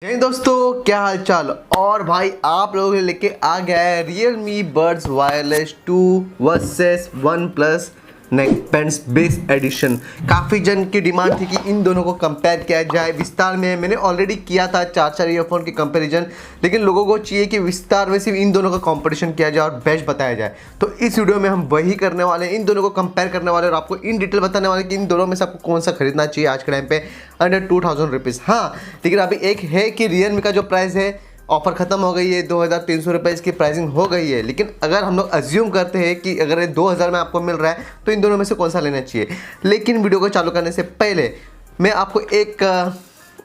जय दोस्तों, क्या हाल चाल। और भाई आप लोगों के लेके आ गया है Realme Buds Wireless 2 versus OnePlus neckbands base edition. काफ़ी जन की डिमांड थी कि इन दोनों को कंपेयर किया जाए विस्तार में। मैंने ऑलरेडी किया था चार ईयरफोन की कंपैरिजन, लेकिन लोगों को चाहिए कि विस्तार में सिर्फ इन दोनों का कंपटीशन किया जाए और बेस्ट बताया जाए। तो इस वीडियो में हम वही करने वाले हैं, इन दोनों को कंपेयर करने वाले और आपको इन डिटेल बताने वाले कि इन दोनों में से आपको कौन सा खरीदना चाहिए आज के टाइम पे अंडर 2000 रुपीज़। हाँ, लेकिन अभी एक है कि Realme का जो प्राइस है ऑफर ख़त्म हो गई है, 2300 रुपये इसकी प्राइसिंग हो गई है। लेकिन अगर हम लोग अज्यूम करते हैं कि अगर ये 2000 में आपको मिल रहा है तो इन दोनों में से कौन सा लेना चाहिए। लेकिन वीडियो को चालू करने से पहले मैं आपको एक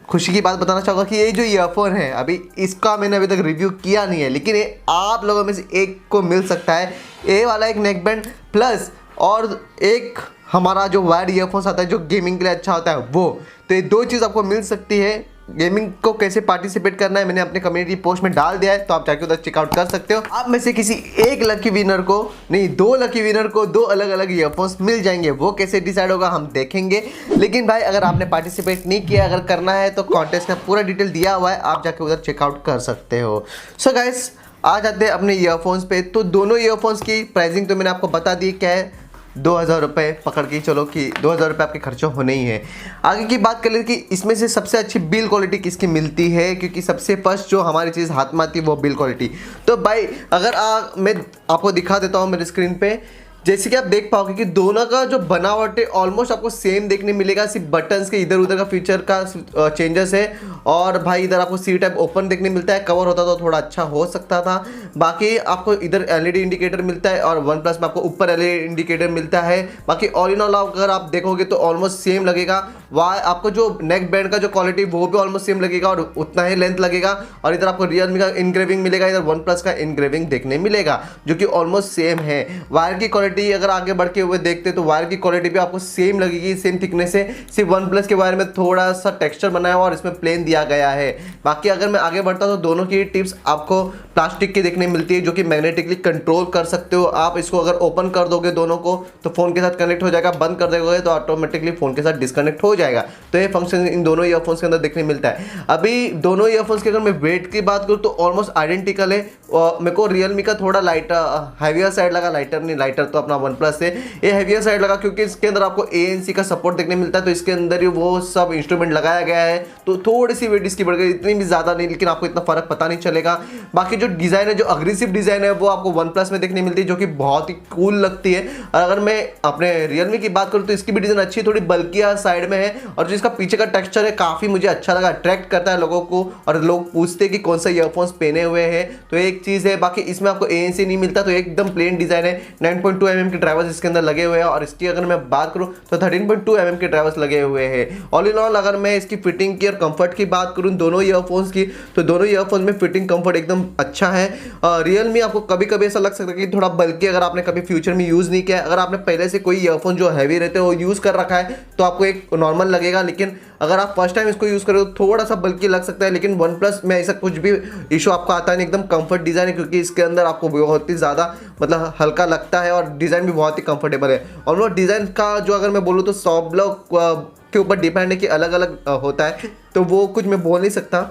खुशी की बात बताना चाहूँगा कि ये जो ईयरफोन है अभी इसका मैंने अभी तक रिव्यू किया नहीं है, लेकिन ये आप लोगों में से एक को मिल सकता है। ये वाला एक नेकबैंड प्लस और एक हमारा जो वायर्ड ईयरफोन्स आता है जो गेमिंग के लिए अच्छा होता है वो। तो ये दो चीज़ आपको मिल सकती है। गेमिंग को कैसे पार्टिसिपेट करना है मैंने अपने कम्युनिटी पोस्ट में डाल दिया है, तो आप जाके उधर चेकआउट कर सकते हो। आप में से किसी एक लकी विनर को नहीं, दो लकी विनर को दो अलग अलग ईयरफोन्स मिल जाएंगे। वो कैसे डिसाइड होगा हम देखेंगे। लेकिन भाई अगर आपने पार्टिसिपेट नहीं किया, अगर करना है तो कॉन्टेस्ट का पूरा डिटेल दिया हुआ है, आप जाके उधर चेकआउट कर सकते हो। सो गाइस आ जाते हैं अपने ईयरफोन्स पे। तो दोनों ईयरफोन्स की प्राइसिंग तो मैंने आपको बता दी क्या है, 2000 रुपये पकड़ के चलो कि 2000 रुपये आपके खर्चा होने ही है। आगे की बात कर लें कि इसमें से सबसे अच्छी बिल क्वालिटी किसकी मिलती है, क्योंकि सबसे फर्स्ट जो हमारी चीज़ हाथ में आती है वो बिल क्वालिटी। तो भाई अगर मैं आपको दिखा देता हूँ मेरे स्क्रीन पे, जैसे कि आप देख पाओगे कि दोनों का जो बनावट है ऑलमोस्ट आपको सेम देखने मिलेगा। सिर्फ बटन्स के इधर उधर का फीचर का चेंजेस है। और भाई इधर आपको सी टाइप ओपन देखने मिलता है, कवर होता तो थोड़ा अच्छा हो सकता था। बाकी आपको इधर एलईडी इंडिकेटर मिलता है और वन प्लस में आपको ऊपर एलईडी इंडिकेटर मिलता है। बाकी ऑल इन ऑल अगर आप देखोगे तो ऑलमोस्ट सेम लगेगा। वह आपको जो नेक बैंड का जो क्वालिटी वो भी ऑलमोस्ट सेम लगेगा और उतना ही लेंथ लगेगा। और इधर आपको रियलमी का इनग्रेविंग मिलेगा, इधर वन प्लस का इनग्रेविंग देखने मिलेगा जो कि ऑलमोस्ट सेम है। वायर की क्वालिटी अगर आगे बढ़ के हुए देखते तो वायर की क्वालिटी भी आपको सेम लगेगी, सेम थिकनेस है। सिर्फ वन प्लस के वायर में थोड़ा सा टेक्सचर बनाया हुआ और इसमें प्लेन दिया गया है। बाकी अगर मैं आगे बढ़ता तो दोनों की टिप्स आपको प्लास्टिक की देखने मिलती है जो कि मैग्नेटिकली कंट्रोल कर सकते हो आप। इसको अगर ओपन कर दोगे दोनों को तो फोन के साथ कनेक्ट हो जाएगा, बंद कर दोगे तो ऑटोमेटिकली फोन के साथ डिस्कनेक्ट हो जाएगा। तो ये फंक्शन इन दोनों ईयरफोन्स के अंदर देखने मिलता है। अभी दोनों ईयरफोन्स के अगर मैं वेट की बात करूँ तो ऑलमोस्ट आइडेंटिकल है। मेरे को रियलमी का थोड़ा लाइटर हैवियर साइड लगा, लाइटर नहीं, लाइटर तो अपना वन प्लस है, ये हैवियर साइड लगा क्योंकि इसके अंदर आपको ANC का सपोर्ट देखने मिलता है। तो इसके अंदर ही वो सब इंस्ट्रूमेंट लगाया गया है, तो थोड़ी सी वेट इसकी बढ़ गई, इतनी भी ज़्यादा नहीं, लेकिन आपको इतना फर्क पता नहीं चलेगा। बाकी जो डिज़ाइन है, जो अग्रेसिव डिज़ाइन है वो आपको वन प्लस में देखने मिलती है जो कि बहुत ही कूल लगती है। और अगर मैं अपने रियलमी की बात करूँ तो इसकी भी डिज़ाइन अच्छी है, थोड़ी बल्किया साइड में है। और जो इसका पीछे का टेक्सचर है काफ़ी मुझे अच्छा लगा, अट्रैक्ट करता है लोगों को और लोग पूछते हैं कि कौन सा ईयरफोन्स पहने हुए हैं, तो एक चीज़ है। बाकी इसमें आपको ANC नहीं मिलता, तो एकदम प्लेन डिज़ाइन है। 9.2 mm के ड्राइवर्स इसके अंदर लगे हुए हैं और इसकी अगर मैं बात करूं तो 13.2 mm के ड्राइवर्स लगे हुए हैं। ऑल इन ऑल अगर मैं इसकी फिटिंग की और कंफर्ट की बात करूं दोनों ईयरफोन्स की, तो दोनों ईयरफोन्स में फिटिंग कंफर्ट एकदम अच्छा है। रियलमी आपको कभी कभी ऐसा लग सकता है कि थोड़ा बल्कि अगर आपने कभी फ्यूचर में यूज़ नहीं किया है, अगर आपने पहले से कोई ईयरफोन जो हैवी रहते हैं वो यूज़ कर रखा है तो आपको एक नॉर्मल लगेगा। लेकिन अगर आप फर्स्ट टाइम इसको यूज़ करो तो थोड़ा सा बल्कि लग सकता है। लेकिन वन प्लस में ऐसा कुछ भी इशू आपको आता नहीं, एकदम कंफर्ट डिज़ाइन है क्योंकि इसके अंदर आपको बहुत ही ज़्यादा मतलब हल्का लगता है और डिज़ाइन भी बहुत ही कंफर्टेबल है। और वो डिज़ाइन का जो अगर मैं बोलूँ तो सॉफ्ट ब्लॉक के ऊपर डिपेंड है कि अलग अलग होता है, तो वो कुछ मैं बोल नहीं सकता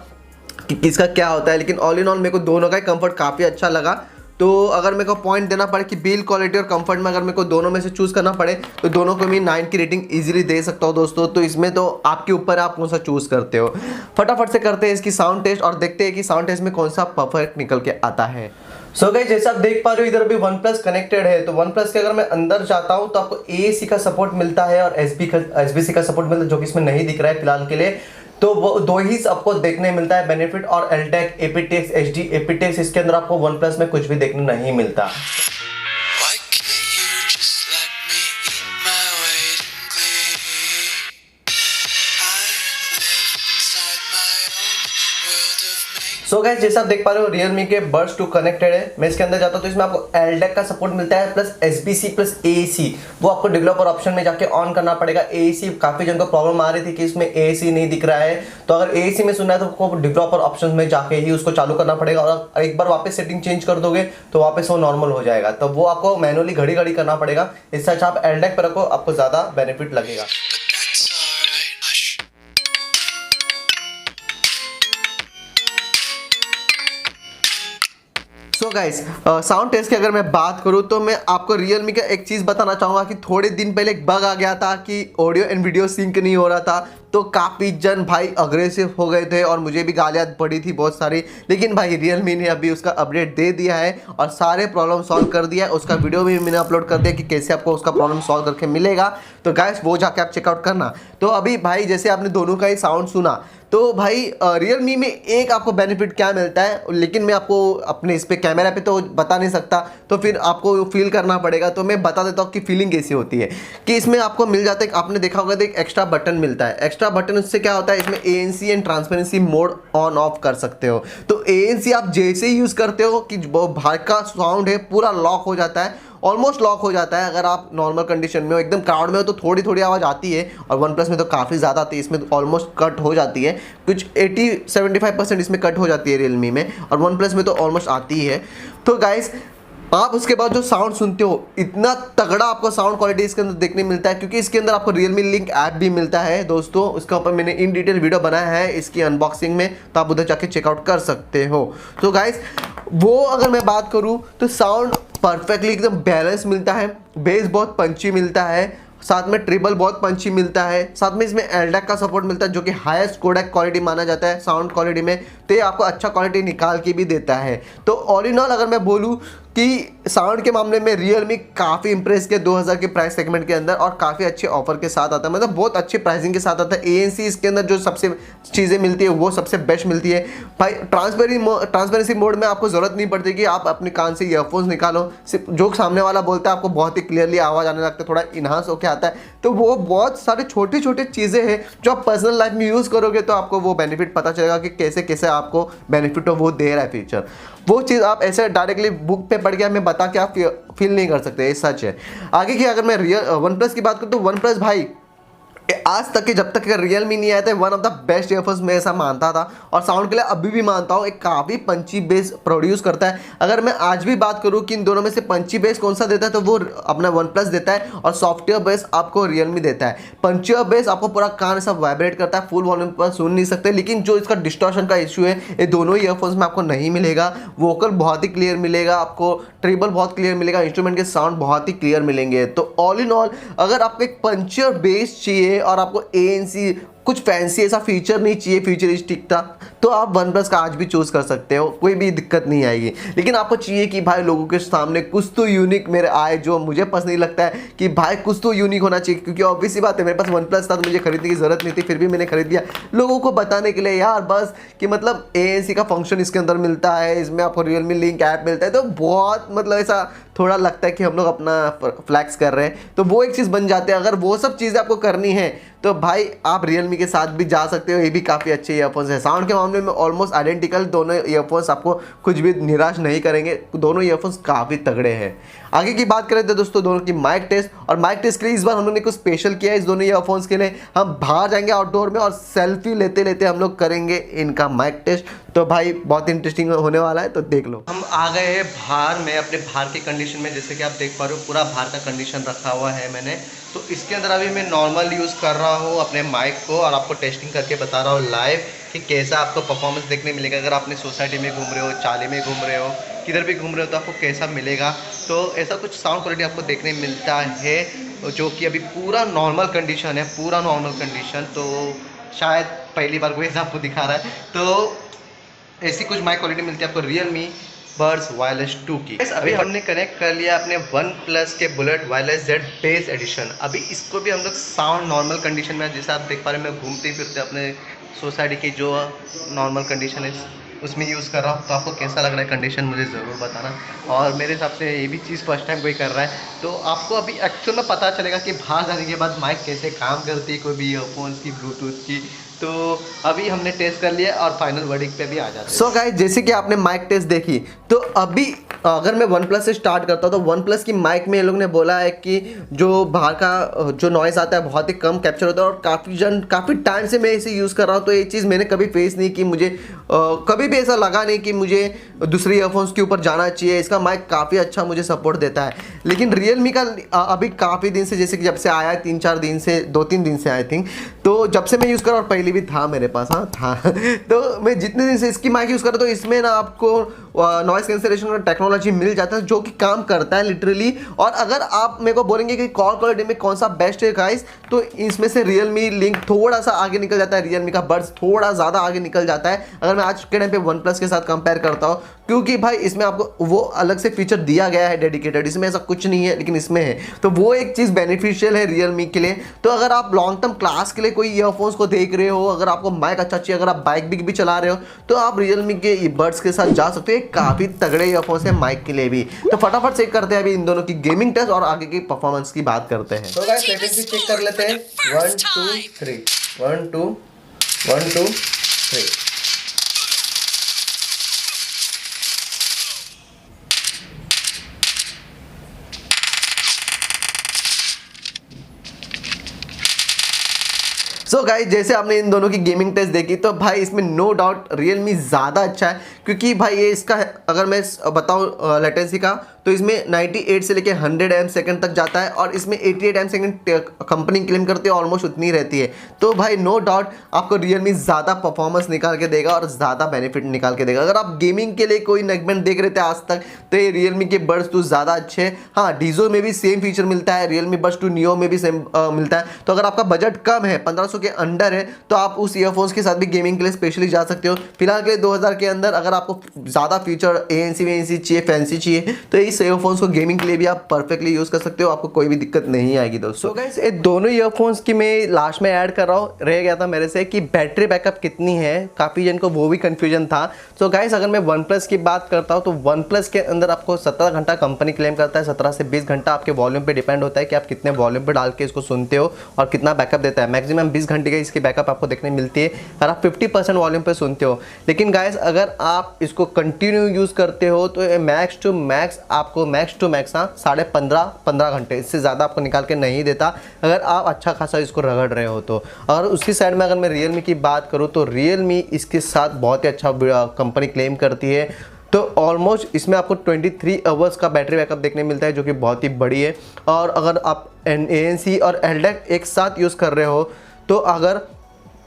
कि किसका क्या होता है। लेकिन ऑल इन ऑल मेरे को दोनों का ही कंफर्ट काफ़ी अच्छा लगा। तो अगर मेरे को पॉइंट देना पड़े कि बिल क्वालिटी और कंफर्ट में अगर मेरे को दोनों में से चूज़ करना पड़े तो दोनों को मैं 9 की रेटिंग इजीली दे सकता हूँ दोस्तों। तो इसमें तो आपके ऊपर आप कौन सा चूज़ करते हो। फटाफट से करते हैं इसकी साउंड टेस्ट और देखते हैं कि साउंड टेस्ट में कौन सा परफेक्ट निकल के आता है। सो गाइस जैसे आप देख पा रहे हो इधर अभी वन प्लस कनेक्टेड है। तो वन प्लस के अगर मैं अंदर जाता हूँ तो आपको AAC का सपोर्ट मिलता है और SBC का सपोर्ट मिलता है जो कि इसमें नहीं दिख रहा है फिलहाल के लिए। तो वो दो ही आपको देखने मिलता है, बेनिफिट और LTEC, aptX, HD, aptX इसके अंदर आपको वन प्लस में कुछ भी देखने नहीं मिलता। सो गाइस जैसा आप देख पा रहे हो रियलमी के बड्स 2 कनेक्टेड है। मैं इसके अंदर जाता हूँ तो इसमें आपको LTEC का सपोर्ट मिलता है प्लस SBC प्लस AAC। वो आपको डेवलपर ऑप्शन में जाके ऑन करना पड़ेगा। AAC काफी जन को प्रॉब्लम आ रही थी कि इसमें AAC नहीं दिख रहा है, तो अगर AAC में सुनना है तो आपको डेवलपर ऑप्शन में जाके ही उसको चालू करना पड़ेगा। और एक बार वापस सेटिंग चेंज कर दोगे तो वापस वो नॉर्मल हो जाएगा। तो वो आपको मैनुअली घड़ी घड़ी करना पड़ेगा। इससे अच्छा आप LTEC पर रखो, आपको ज्यादा बेनिफिट लगेगा। सो गाइस साउंड टेस्ट की अगर मैं बात करूं तो मैं आपको Realme का एक चीज़ बताना चाहूँगा कि थोड़े दिन पहले एक बग आ गया था कि ऑडियो एंड वीडियो सिंक नहीं हो रहा था, तो काफ़ी जन भाई अग्रेसिव हो गए थे और मुझे भी गालियाँ पड़ी थी बहुत सारी। लेकिन भाई Realme ने अभी उसका अपडेट दे दिया है और सारे प्रॉब्लम सॉल्व कर दिया है। उसका वीडियो भी मैंने अपलोड कर दिया कि कैसे आपको उसका प्रॉब्लम सॉल्व करके मिलेगा, तो गाइस वो जाके आप चेकआउट करना। तो अभी भाई जैसे आपने दोनों का ही साउंड सुना, तो भाई Realme में एक आपको बेनिफिट क्या मिलता है, लेकिन मैं आपको अपने इस पे कैमरा पे तो बता नहीं सकता, तो फिर आपको फील करना पड़ेगा। तो मैं बता देता हूँ कि फीलिंग कैसी होती है। कि इसमें आपको मिल जाता है, आपने देखा होगा तो एक एक्स्ट्रा बटन मिलता है। एक्स्ट्रा बटन उससे क्या होता है, इसमें ANC and transparency mode on off कर सकते हो। तो ANC आप जैसे ही यूज़ करते हो कि बाहर का साउंड है पूरा लॉक हो जाता है, ऑलमोस्ट लॉक हो जाता है। अगर आप नॉर्मल कंडीशन में हो, एकदम क्राउड में हो, तो थोड़ी थोड़ी आवाज़ आती है, और वन प्लस में तो काफ़ी ज़्यादा आती है। इसमें तो ऑलमोस्ट कट हो जाती है, कुछ 80-75% इसमें कट हो जाती है Realme में, और वन प्लस में तो ऑलमोस्ट आती ही है। तो गाइस आप उसके बाद जो साउंड सुनते हो, इतना तगड़ा आपको साउंड क्वालिटी इसके अंदर देखने मिलता है, क्योंकि इसके अंदर आपको Realme लिंक ऐप भी मिलता है दोस्तों। उसके ऊपर मैंने इन डिटेल वीडियो बनाया है इसकी अनबॉक्सिंग में, तो आप उधर जाके चेकआउट कर सकते हो। तो गाइस वो अगर मैं बात करूँ तो साउंड परफेक्टली एकदम बैलेंस मिलता है, बेस बहुत पंची मिलता है, साथ में ट्रिबल बहुत पंची मिलता है, साथ में इसमें LDAC का सपोर्ट मिलता है जो कि हाईएस्ट कोडेक क्वालिटी माना जाता है साउंड क्वालिटी में। तो ये आपको अच्छा क्वालिटी निकाल के भी देता है। तो ऑल इन ऑल अगर मैं बोलूँ कि साउंड के मामले में Realme काफ़ी इंप्रेस किया 2000 के प्राइस सेगमेंट के अंदर, और काफ़ी अच्छे ऑफर के साथ आता है, मतलब बहुत अच्छे प्राइसिंग के साथ आता है। ANC इसके अंदर जो सबसे चीज़ें मिलती है वो सबसे बेस्ट मिलती है भाई। ट्रांसपेरेंसी मोड में आपको ज़रूरत नहीं पड़ती कि आप अपने कान से ईयरफोन्स निकालो, सिर्फ जो सामने वाला बोलता है आपको बहुत ही क्लियरली आवाज़ आने लगता है, थोड़ा इन्हांस होकर आता है। तो वो बहुत सारे छोटे छोटे चीज़ें हैं जो आप पर्सनल लाइफ में यूज़ करोगे तो आपको वो बेनिफिट पता चलेगा कि कैसे कैसे आपको बेनिफिट हो वो दे रहा है फीचर। वो चीज़ आप ऐसे डायरेक्टली बुक पे पढ़ के हमें बता के आप फील नहीं कर सकते, ये सच है। आगे की अगर मैं वन प्लस की बात करूँ तो वन प्लस भाई आज तक के, जब तक Realme नहीं आया था, one of the best earphones मैं ऐसा मानता था, और साउंड के लिए अभी भी मानता हूँ। एक काफ़ी पंची बेस प्रोड्यूस करता है। अगर मैं आज भी बात करूँ कि इन दोनों में से पंची बेस कौन सा देता है, तो वो अपना वन प्लस देता है, और सॉफ्टवेयर बेस आपको Realme देता है। पंचियर बेस आपको पूरा कान सब वाइब्रेट करता है, फुल वॉल्यूम पर सुन नहीं सकते, लेकिन जो इसका डिस्टॉर्शन का इशू है ये दोनों ईयरफोन्स में आपको नहीं मिलेगा। वोकल बहुत ही क्लियर मिलेगा आपको, ट्रिबल बहुत क्लियर मिलेगा, इंस्ट्रूमेंट के साउंड बहुत ही क्लियर मिलेंगे। तो ऑल इन ऑल अगर आपको एक पंचियर बेस चाहिए और आपको ANC कुछ फैंसी ऐसा फीचर नहीं चाहिए फ्यूचरिस्टिक था, तो आप वन प्लस का आज भी चूज़ कर सकते हो, कोई भी दिक्कत नहीं आएगी। लेकिन आपको चाहिए कि भाई लोगों के सामने कुछ तो यूनिक मेरे आए, जो मुझे पर्सनली लगता है कि भाई कुछ तो यूनिक होना चाहिए, क्योंकि ऑब्वियसली बात है मेरे पास वन प्लस था तो मुझे खरीदने की ज़रूरत नहीं थी, फिर भी मैंने खरीद दिया लोगों को बताने के लिए यार, बस कि मतलब ANC का फंक्शन इसके अंदर मिलता है, इसमें आपको Realme लिंक ऐप मिलता है। तो बहुत मतलब ऐसा थोड़ा लगता है कि हम लोग अपना फ्लैक्स कर रहे हैं, तो वो एक चीज़ बन जाते हैं। अगर वो सब चीज़ें आपको करनी है तो भाई आप Realme के साथ भी जा सकते हो, ये भी काफ़ी अच्छे ईयरफोन्स है। साउंड के मामले में ऑलमोस्ट आइडेंटिकल दोनों ईयरफोन्स आपको कुछ भी निराश नहीं करेंगे, दोनों ईयरफोन्स काफ़ी तगड़े हैं। आगे की बात करें तो दोस्तों दोनों की माइक टेस्ट, और माइक टेस्ट के लिए इस बार हम लोग ने कुछ स्पेशल किया है इस दोनों ईयरफोन्स के लिए। हम बाहर जाएंगे आउटडोर में और सेल्फी लेते लेते हम लोग करेंगे इनका माइक टेस्ट। तो भाई बहुत इंटरेस्टिंग होने वाला है, तो देख लो। हम आ गए हैं बाहर में, अपने बाहर की कंडीशन में, जैसे कि आप देख पा रहे हो पूरा बाहर का कंडीशन रखा हुआ है मैंने। तो इसके अंदर अभी मैं नॉर्मल यूज़ कर रहा हूँ अपने माइक को, और आपको टेस्टिंग करके बता रहा हूँ लाइव कि कैसा आपको परफॉर्मेंस देखने मिलेगा। अगर आपने सोसाइटी में घूम रहे हो, चाली में घूम रहे हो, किधर भी घूम रहे हो, तो आपको कैसा मिलेगा। तो ऐसा कुछ साउंड क्वालिटी आपको देखने मिलता है, जो कि अभी पूरा नॉर्मल कंडीशन है, पूरा नॉर्मल कंडीशन। तो शायद पहली बार कोई ऐसा आपको दिखा रहा है, तो ऐसी कुछ माइक क्वालिटी मिलती है आपको Realme बर्ड्स वायरलेस 2 की। अभी हमने कनेक्ट कर लिया अपने वन प्लस के bullet wireless Z base edition. अभी इसको भी हम लोग साउंड नॉर्मल कंडीशन में, जैसे आप देख पा रहे हैं मैं घूमते फिरते अपने सोसाइटी की जो नॉर्मल कंडीशन है उसमें यूज़ कर रहा हूँ। तो आपको कैसा लग रहा है कंडीशन मुझे ज़रूर बताना। और मेरे हिसाब से ये भी चीज़ फर्स्ट टाइम कोई कर रहा है, तो आपको अभी एक्चुअल में पता चलेगा कि बाहर जाने के बाद माइक कैसे काम करती है, कोई भी ईयरफोन्स की, ब्लूटूथ की। तो अभी हमने टेस्ट कर लिया और फाइनल वर्डिक्ट पे भी आ जाते हैं। सो गाइस जैसे कि आपने माइक टेस्ट देखी, तो अभी अगर मैं वन प्लस से स्टार्ट करता हूँ तो वन प्लस की माइक में ये लोग ने बोला है कि जो बाहर का जो नॉइज़ आता है बहुत ही कम कैप्चर होता है, और काफ़ी टाइम से मैं इसे यूज़ कर रहा हूँ, तो ये चीज़ मैंने कभी फेस नहीं की। मुझे कभी भी ऐसा लगा नहीं कि मुझे दूसरे ईयरफोन्स के ऊपर जाना चाहिए। इसका माइक काफ़ी अच्छा मुझे सपोर्ट देता है। लेकिन रियलमी का अभी काफ़ी दिन से, जैसे कि जब से आया है 3-4 दिन से, 2-3 दिन से आई थिंक, तो जब से मैं यूज़ कर रहा हूँ, और पहले भी था मेरे पास, हाँ था तो मैं जितने दिन से इसकी माइक यूज़ कर रहा हूँ, तो इसमें ना आपको नॉइस कैंसलेशन का टेक्नोलॉजी मिल जाता है जो कि काम करता है लिटरली। और अगर आप मेरे को बोलेंगे कि कॉल क्वालिटी में कौन सा बेस्ट है गाइस, तो इसमें से रियलमी लिंक थोड़ा सा आगे निकल जाता है, रियलमी का बड्स थोड़ा ज़्यादा आगे निकल जाता है अगर मैं आज के टाइम पे वन प्लस के साथ कंपेयर करता हूँ, क्योंकि भाई इसमें आपको वो अलग से फीचर दिया गया है डेडिकेटेड, इसमें ऐसा कुछ नहीं है लेकिन इसमें है, तो वो एक चीज़ बेनिफिशियल है रियलमी के लिए। तो अगर आप लॉन्ग टर्म क्लास के लिए कोई ईयरफोन्स को देख रहे हो, अगर आपको माइक अच्छा चाहिए, अगर आप बाइक भी चला रहे हो, तो आप रियलमी के बड्स के साथ जा सकते हो। काफ़ी तगड़े ईयरफोन्स है माइक के लिए भी। तो फटाफट चेक करते हैं अभी इन दोनों की गेमिंग टेस्ट और आगे की परफॉर्मेंस की बात करते हैं। तो गाइस लेटेस्ट चेक कर लेते हैं। 1 2 3 1 2 1 2 3। सो गाइस जैसे आपने इन दोनों की गेमिंग टेस्ट देखी, तो भाई इसमें नो डाउट रियलमी ज़्यादा अच्छा है, क्योंकि भाई ये इसका अगर मैं बताऊँ लेटेंसी का, तो इसमें 98 से लेके 100 एम सेकंड तक जाता है, और इसमें 88 एम सेकंड कंपनी क्लेम करती है, ऑलमोस्ट उतनी रहती है। तो भाई नो डाउट आपको रियलमी ज़्यादा परफॉर्मेंस निकाल के देगा और ज़्यादा बेनिफिट निकाल के देगा। अगर आप गेमिंग के लिए कोई नेकबैंड देख रहे थे आज तक, तो ये रियलमी के बड्स तो ज़्यादा अच्छे हैं। हाँ, डीजो में भी सेम फीचर मिलता है, रियलमी बड्स 2 नियो में भी सेम मिलता है। तो अगर आपका बजट कम है, 1500 के अंडर है, तो आप उस ईयरफोन्स के साथ भी गेमिंग के लिए स्पेशली जा सकते हो। फिलहाल के लिए 2000 के अंदर अगर आपको ज़्यादा फीचर ANC वेएनसी चाहिए, फैंसी चाहिए, तो इस ईयरफोन्स को गेमिंग के लिए भी आप परफेक्टली यूज़ कर सकते हो, आपको कोई भी दिक्कत नहीं आएगी दोस्तों। तो गाइस ये दोनों ईयरफोन्स की मैं लास्ट में ऐड कर रहा हूँ, रह गया था मेरे से कि बैटरी बैकअप कितनी है, काफ़ी जन को वो भी कन्फ्यूजन था। तो गाइस अगर मैं वन प्लस की बात करता हूँ, तो वन प्लस के अंदर आपको 17 घंटा कंपनी क्लेम करता है। 17 से 20 घंटा आपके वॉल्यूम पे डिपेंड होता है कि आप कितने वॉल्यूम पे डाल के इसको सुनते हो और कितना बैकअप देता है। मैक्सिमम 20 घंटे की इसकी बैकअप आपको देखने मिलती है अगर आप 50% वॉल्यूम पे सुनते हो। लेकिन गाइस अगर आप इसको कंटिन्यू यूज़ करते हो, तो मैक्स टू मैक्स आपको 15.5 घंटे, इससे ज़्यादा आपको निकाल के नहीं देता अगर आप अच्छा खासा इसको रगड़ रहे हो तो। और उसकी साइड में अगर मैं रियलमी की बात करूँ, तो रियलमी इसके साथ बहुत ही अच्छा कंपनी क्लेम करती है। तो ऑलमोस्ट इसमें आपको 23 आवर्स का बैटरी बैकअप देखने मिलता है, जो कि बहुत ही बड़ी है। और अगर आप ANC और LDAC एक साथ यूज़ कर रहे हो, तो अगर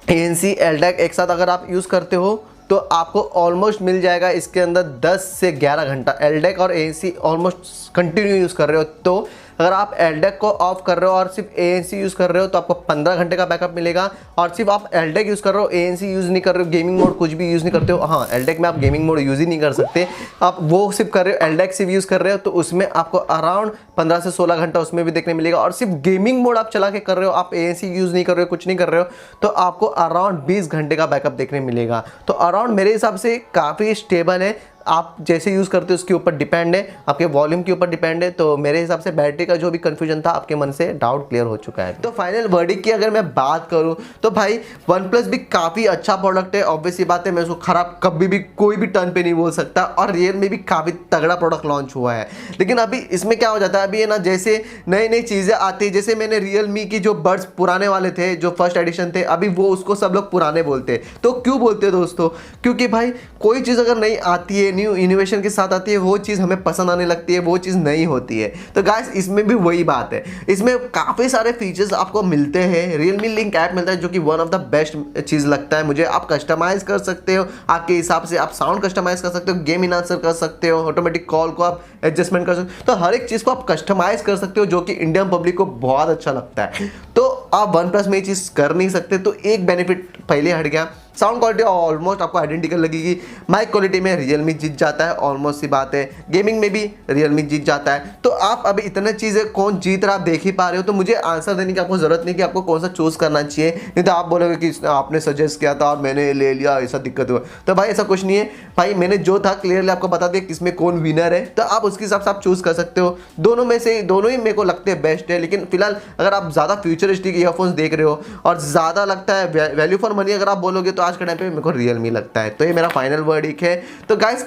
ANC LDAC एक साथ अगर आप यूज़ करते हो, तो आपको ऑलमोस्ट मिल जाएगा इसके अंदर 10 से 11 घंटा। LDAC और ANC ऑलमोस्ट कंटिन्यू यूज़ कर रहे हो, तो अगर आप LDAC को ऑफ कर रहे हो और सिर्फ ANC यूज़ कर रहे हो, तो आपको 15 घंटे का बैकअप मिलेगा। और सिर्फ आप LDAC यूज़ कर रहे हो, ANC यूज़ नहीं कर रहे हो, गेमिंग मोड कुछ भी यूज़ नहीं करते हो, हाँ LDAC में आप गेमिंग मोड यूज़ ही नहीं कर सकते, आप वो सिर्फ कर रहे हो, LDAC सिर्फ यूज़ कर रहे हो, तो उसमें आपको अराउंड 15 से 16 घंटा उसमें भी देखने मिलेगा। और सिर्फ गेमिंग मोड आप चला के कर रहे हो, आप ANC यूज़ नहीं कर रहे हो, कुछ नहीं कर रहे हो, तो आपको अराउंड 20 घंटे का बैकअप देखने मिलेगा। तो अराउंड मेरे हिसाब से काफ़ी स्टेबल है। आप जैसे यूज़ करते हो उसके ऊपर डिपेंड है, आपके वॉल्यूम के ऊपर डिपेंड है। तो मेरे हिसाब से बैटरी का जो भी कंफ्यूजन था आपके मन से डाउट क्लियर हो चुका है। तो फाइनल वर्डिक्ट की अगर मैं बात करूं, तो भाई वन प्लस भी काफ़ी अच्छा प्रोडक्ट है, ऑब्वियस ये बात है, मैं उसको ख़राब कभी भी कोई भी टर्न पे नहीं बोल सकता। और रियलमी भी काफ़ी तगड़ा प्रोडक्ट लॉन्च हुआ है। लेकिन अभी इसमें क्या हो जाता है, अभी है ना, जैसे नई नई चीज़ें आती है, जैसे मैंने रियलमी की जो बड्स पुराने वाले थे, जो फर्स्ट एडिशन थे, अभी वो उसको सब लोग पुराने बोलते हैं। तो क्यों बोलते हैं दोस्तों? क्योंकि भाई कोई चीज़ अगर नई आती है, न्यू इनोवेशन के साथ आती है, वो चीज़ हमें पसंद आने लगती है, वो चीज़ नहीं होती है। तो गाइस इसमें भी वही बात है, इसमें काफ़ी सारे फीचर्स आपको मिलते हैं। रियलमी लिंक ऐप मिलता है, जो कि वन ऑफ द बेस्ट चीज़ लगता है मुझे। आप कस्टमाइज कर सकते हो आपके हिसाब से, आप साउंड कस्टमाइज कर सकते हो, गेम इनहांसर कर सकते हो, ऑटोमेटिक कॉल को आप एडजस्टमेंट कर सकते हो। तो हर एक चीज़ को आप कस्टमाइज कर सकते हो, जो कि इंडियन पब्लिक को बहुत अच्छा लगता है। तो आप वन प्लस में ये चीज़ कर नहीं सकते, तो एक बेनिफिट पहले हट गया। साउंड क्वालिटी ऑलमोस्ट आपको आइडेंटिकल लगेगी। माइक क्वालिटी में रियलमी जीत जाता है, ऑलमोस्ट सी बात है। गेमिंग में भी रियलमी जीत जाता है। तो आप अभी इतने चीज़ें कौन जीत रहा आप देख ही पा रहे हो, तो मुझे आंसर देने की आपको ज़रूरत नहीं कि आपको कौन सा चूज़ करना चाहिए। नहीं तो आप बोलोगे कि आपने सजेस्ट किया था और मैंने ले लिया, ऐसा दिक्कत हुआ। तो भाई ऐसा कुछ नहीं है भाई, मैंने जो था क्लियरली आपको बता दिया किसमें कौन विनर है, तो आप उसके हिसाब से आप चूज़ कर सकते हो। दोनों में से दोनों ही मेरे को लगते हैं बेस्ट है। लेकिन फिलहाल अगर आप ज़्यादा फ्यूचरिस्टिक ईयरफोन्स देख रहे हो और ज़्यादा लगता है वैल्यू फॉर मनी अगर आप बोलोगे, तो आज के टाइम पे मेरे को रियलमी लगता है। तो ये मेरा फाइनल वर्डिक्ट है। तो गाइस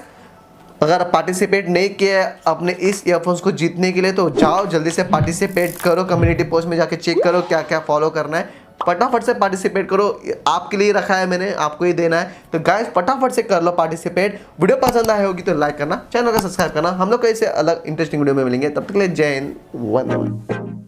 अगर पार्टिसिपेट नहीं किया है अपने इस ईयरफोन्स को जीतने के लिए तो जाओ जल्दी से पार्टिसिपेट करो, कम्युनिटी पोस्ट में जाके चेक करो क्या क्या फॉलो करना है, फटाफट से पार्टिसिपेट करो। आपके लिए रखा है मैंने, आपको ही देना है। तो गाइस फटाफट से कर लो पार्टिसिपेट। वीडियो पसंद आए होगी तो लाइक करना, चैनल का सब्सक्राइब करना। हम लोग को ऐसे अलग इंटरेस्टिंग वीडियो में मिलेंगे, तब तक के लिए जय हिंद, वंदे मातरम।